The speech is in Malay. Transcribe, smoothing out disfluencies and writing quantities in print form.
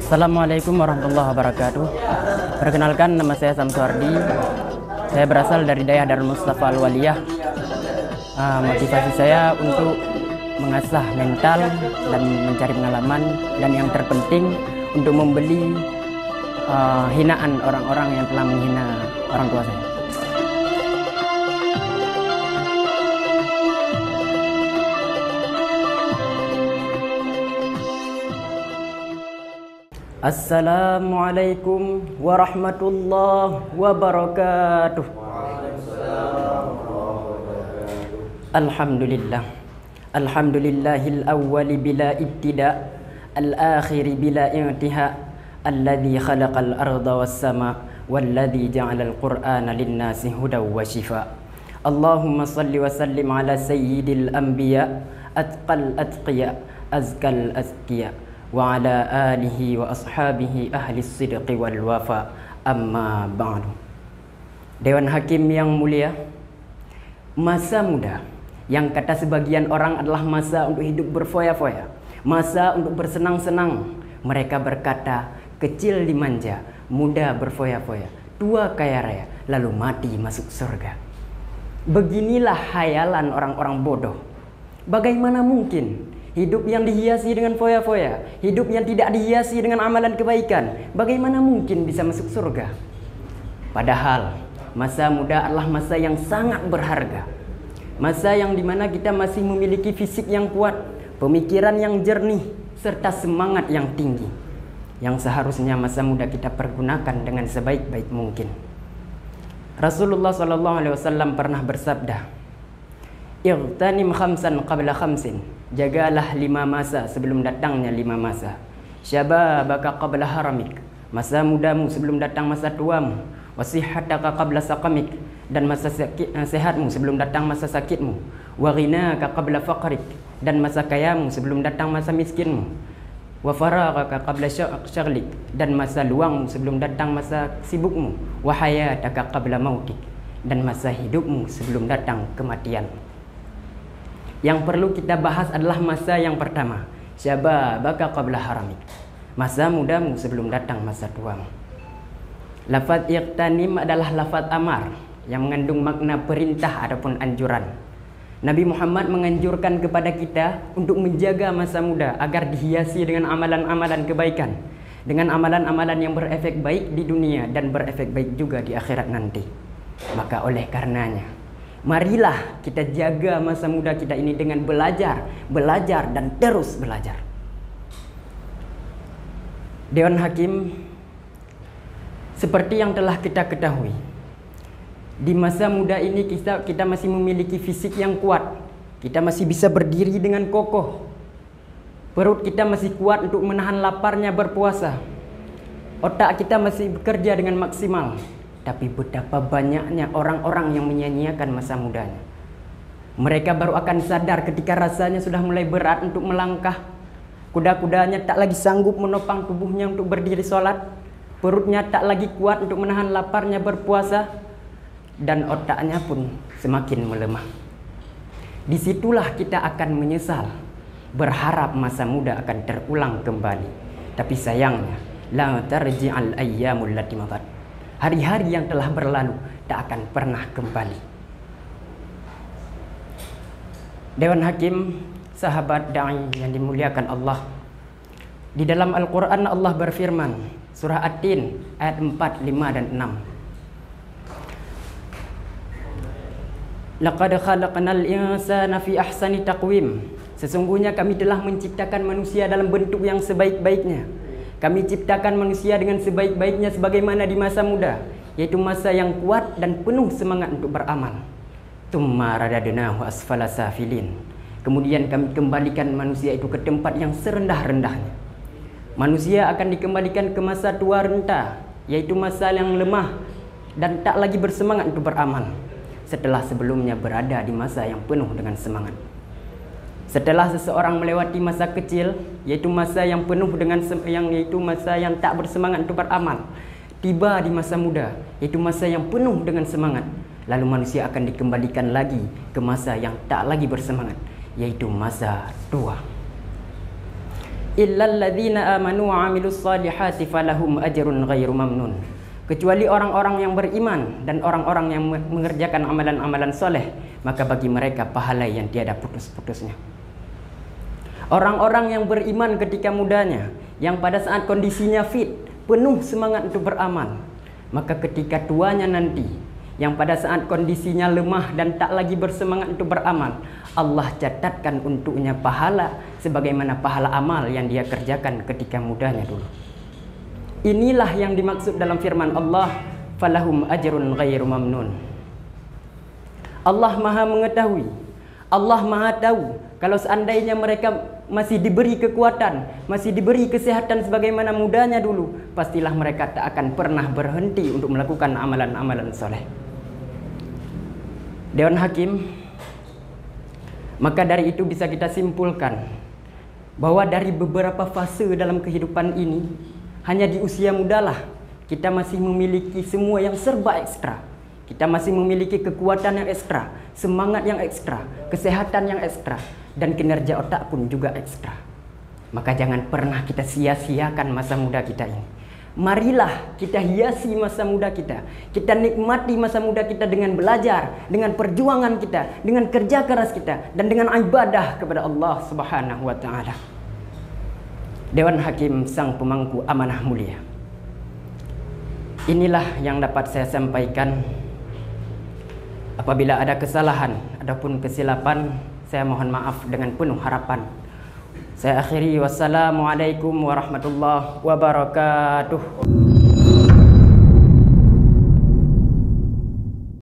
Assalamualaikum warahmatullahi wabarakatuh. Perkenalkan, nama saya Samsuardi. Saya berasal dari daerah Darul Mustafa Al-Waliyah. Motivasi saya untuk mengasah mental dan mencari pengalaman, dan yang terpenting untuk membeli hinaan orang-orang yang telah menghina orang tua saya. Assalamualaikum warahmatullahi wabarakatuh. Alhamdulillah. Alhamdulillahil awwali bila ibtida, al-akhiri bila intiha, alladhi khalaqal arda was sama, walladhi ja'alal qur'ana linnasi hudaw wa shifa. Allahumma salli wa sallim ala sayyidil anbiya, atqal atqiya, azkal azkiya, wa ala alihi wa ashabihi ahli sidqi wal wafa, amma ba'du. Dewan Hakim yang mulia, masa muda yang kata sebagian orang adalah masa untuk hidup berfoya-foya, masa untuk bersenang-senang. Mereka berkata, kecil dimanja, muda berfoya-foya, tua kaya raya, lalu mati masuk surga. Beginilah hayalan orang-orang bodoh. Bagaimana mungkin hidup yang dihiasi dengan foya-foya, hidup yang tidak dihiasi dengan amalan kebaikan, bagaimana mungkin bisa masuk surga? Padahal masa muda adalah masa yang sangat berharga. Masa yang dimana kita masih memiliki fisik yang kuat, pemikiran yang jernih, serta semangat yang tinggi, yang seharusnya masa muda kita pergunakan dengan sebaik-baik mungkin. Rasulullah SAW pernah bersabda, "Ightanim khamsan qabla khamsin." Jagalah 5 masa sebelum datangnya 5 masa. Syababaka qabla haramik. Masa mudamu sebelum datang masa tuamu. Wasihataka qabla saqamik. Dan masa sehatmu sebelum datang masa sakitmu. Wa ghinaka qabla faqrik. Dan masa kayamu sebelum datang masa miskinmu. Wa faraghaka qabla syaghlik. Dan masa luangmu sebelum datang masa sibukmu. Wa hayataka qabla mautik. Dan masa hidupmu sebelum datang kematian. Yang perlu kita bahas adalah masa yang pertama, syababaka qabla haramik. Masa mudamu sebelum datang masa tuamu. Lafaz iqtanim adalah lafaz amar yang mengandung makna perintah ataupun anjuran. Nabi Muhammad menganjurkan kepada kita untuk menjaga masa muda agar dihiasi dengan amalan-amalan kebaikan, dengan amalan-amalan yang berefek baik di dunia dan berefek baik juga di akhirat nanti. Maka oleh karenanya, marilah kita jaga masa muda kita ini dengan belajar, dan terus belajar. Dewan Hakim, seperti yang telah kita ketahui, di masa muda ini kita masih memiliki fisik yang kuat. Kita masih bisa berdiri dengan kokoh. Perut kita masih kuat untuk menahan laparnya berpuasa. Otak kita masih bekerja dengan maksimal. Tapi betapa banyaknya orang-orang yang menyia-nyiakan masa mudanya. Mereka baru akan sadar ketika rasanya sudah mulai berat untuk melangkah. Kuda-kudanya tak lagi sanggup menopang tubuhnya untuk berdiri sholat. Perutnya tak lagi kuat untuk menahan laparnya berpuasa. Dan otaknya pun semakin melemah. Disitulah kita akan menyesal, berharap masa muda akan terulang kembali. Tapi sayangnya, la tarji'al ayyamul lati madat. Hari-hari yang telah berlalu tak akan pernah kembali. Dewan Hakim, sahabat da'i yang dimuliakan Allah, di dalam Al-Quran Allah berfirman, surah At-Tin ayat 4, 5 dan 6. Laqad khalaqnal insana fi ahsani taqwim. Sesungguhnya kami telah menciptakan manusia dalam bentuk yang sebaik-baiknya. Kami ciptakan manusia dengan sebaik-baiknya sebagaimana di masa muda, yaitu masa yang kuat dan penuh semangat untuk beramal. Tsumma radadnahu asfala safilin. Kemudian kami kembalikan manusia itu ke tempat yang serendah-rendahnya. Manusia akan dikembalikan ke masa tua renta, yaitu masa yang lemah dan tak lagi bersemangat untuk beramal, setelah sebelumnya berada di masa yang penuh dengan semangat. Setelah seseorang melewati masa kecil, yaitu masa yang penuh dengan yaitu masa yang tak bersemangat untuk beramal, tiba di masa muda, yaitu masa yang penuh dengan semangat, lalu manusia akan dikembalikan lagi ke masa yang tak lagi bersemangat, yaitu masa tua. illal ladzina amanu wa 'amilus solihati falahum ajrun ghairu mamnun. Kecuali orang-orang yang beriman dan orang-orang yang mengerjakan amalan-amalan soleh, maka bagi mereka pahala yang tiada putus-putusnya. Orang-orang yang beriman ketika mudanya, yang pada saat kondisinya fit, penuh semangat untuk beramal, maka ketika tuanya nanti, yang pada saat kondisinya lemah dan tak lagi bersemangat untuk beramal, Allah catatkan untuknya pahala sebagaimana pahala amal yang dia kerjakan ketika mudanya dulu. Inilah yang dimaksud dalam firman Allah, falahum ajrun ghairu mamnun. Allah Maha mengetahui, Allah Maha tahu kalau seandainya mereka masih diberi kekuatan, masih diberi kesehatan sebagaimana mudanya dulu, pastilah mereka tak akan pernah berhenti untuk melakukan amalan-amalan soleh. Dewan Hakim, maka dari itu bisa kita simpulkan bahwa dari beberapa fase dalam kehidupan ini, hanya di usia mudalah kita masih memiliki semua yang serba ekstra. Kita masih memiliki kekuatan yang ekstra, semangat yang ekstra, kesehatan yang ekstra, dan kinerja otak pun juga ekstra. Maka jangan pernah kita sia-siakan masa muda kita ini. Marilah kita hiasi masa muda kita. Kita nikmati masa muda kita dengan belajar, dengan perjuangan kita, dengan kerja keras kita, dan dengan ibadah kepada Allah Subhanahu wa Ta'ala. Dewan Hakim sang pemangku amanah mulia, inilah yang dapat saya sampaikan. Apabila ada kesalahan ataupun kesilapan, saya mohon maaf dengan penuh harapan. Saya akhiri, wassalamualaikum warahmatullahi wabarakatuh.